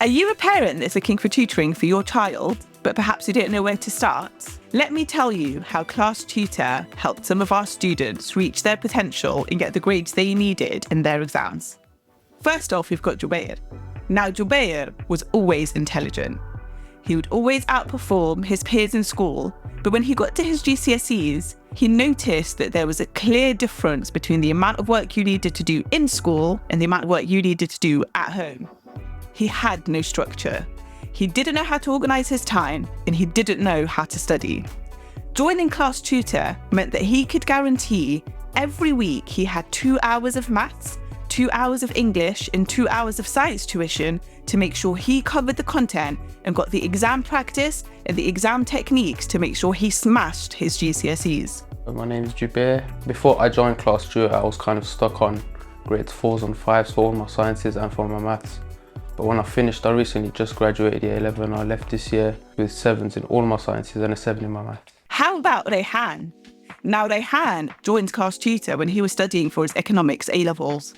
Are you a parent that's looking for tutoring for your child, but perhaps you don't know where to start? Let me tell you how Class Tutor helped some of our students reach their potential and get the grades they needed in their exams. First off, we've got Joubair. Now, Joubair was always intelligent. He would always outperform his peers in school, but when he got to his GCSEs, he noticed that there was a clear difference between the amount of work you needed to do in school and the amount of work you needed to do at home. He had no structure. He didn't know how to organise his time, and he didn't know how to study. Joining Class Tutor meant that he could guarantee every week he had 2 hours of maths, 2 hours of English, and 2 hours of science tuition to make sure he covered the content and got the exam practice and the exam techniques to make sure he smashed his GCSEs. My name is Joubair. Before I joined Class Tutor, I was kind of stuck on grades 4s and 5s for all my sciences and for my maths. But when I finished, I recently just graduated year 11. I left this year with 7s in all my sciences and a 7 in my maths. How about Raehan? Now, Raehan joined Class Tutor when he was studying for his economics A-levels.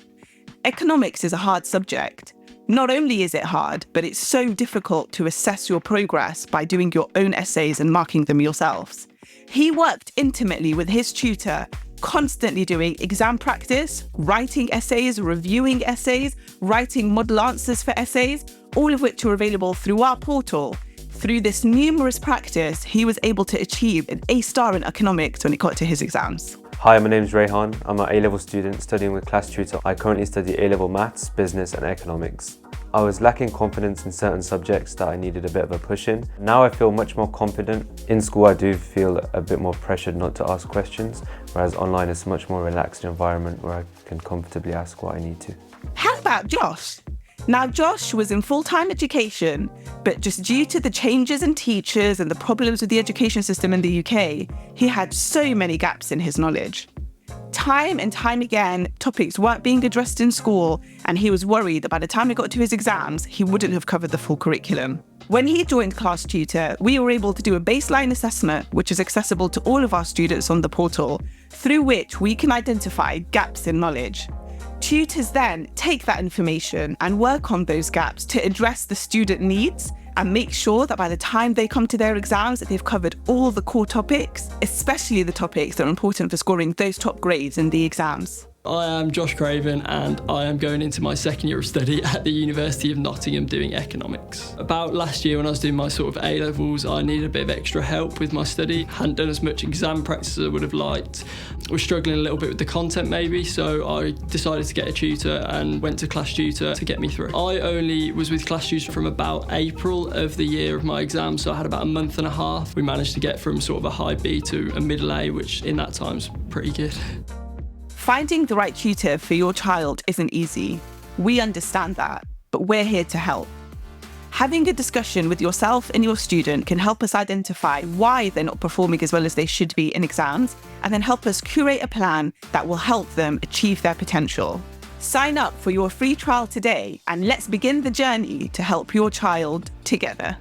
Economics is a hard subject. Not only is it hard, but it's so difficult to assess your progress by doing your own essays and marking them yourselves. He worked intimately with his tutor, constantly doing exam practice, writing essays, reviewing essays, writing model answers for essays, all of which are available through our portal. Through this numerous practice, he was able to achieve an A-star in economics when it got to his exams. Hi, my name is Raehan. I'm an A-level student studying with Class Tutor. I currently study A-level maths, business and economics. I was lacking confidence in certain subjects that I needed a bit of a push in. Now I feel much more confident. In school I do feel a bit more pressured not to ask questions, whereas online it's a much more relaxed environment where I can comfortably ask what I need to. How about Josh? Now, Josh was in full-time education, but just due to the changes in teachers and the problems with the education system in the UK, he had so many gaps in his knowledge. Time and time again, topics weren't being addressed in school, and he was worried that by the time he got to his exams, he wouldn't have covered the full curriculum. When he joined Class Tutor, we were able to do a baseline assessment, which is accessible to all of our students on the portal, through which we can identify gaps in knowledge. Tutors then take that information and work on those gaps to address the student needs and make sure that by the time they come to their exams that they've covered all the core topics, especially the topics that are important for scoring those top grades in the exams. I am Josh Craven and I am going into my second year of study at the University of Nottingham doing economics. About last year when I was doing my sort of A-levels, I needed a bit of extra help with my study. Hadn't done as much exam practice as I would have liked. Was struggling a little bit with the content maybe, so I decided to get a tutor and went to Class Tutor to get me through. I only was with Class Tutor from about April of the year of my exam, so I had about a month and a half. We managed to get from sort of a high B to a middle A, which in that time's pretty good. Finding the right tutor for your child isn't easy. We understand that, but we're here to help. Having a discussion with yourself and your student can help us identify why they're not performing as well as they should be in exams, and then help us curate a plan that will help them achieve their potential. Sign up for your free trial today, and let's begin the journey to help your child together.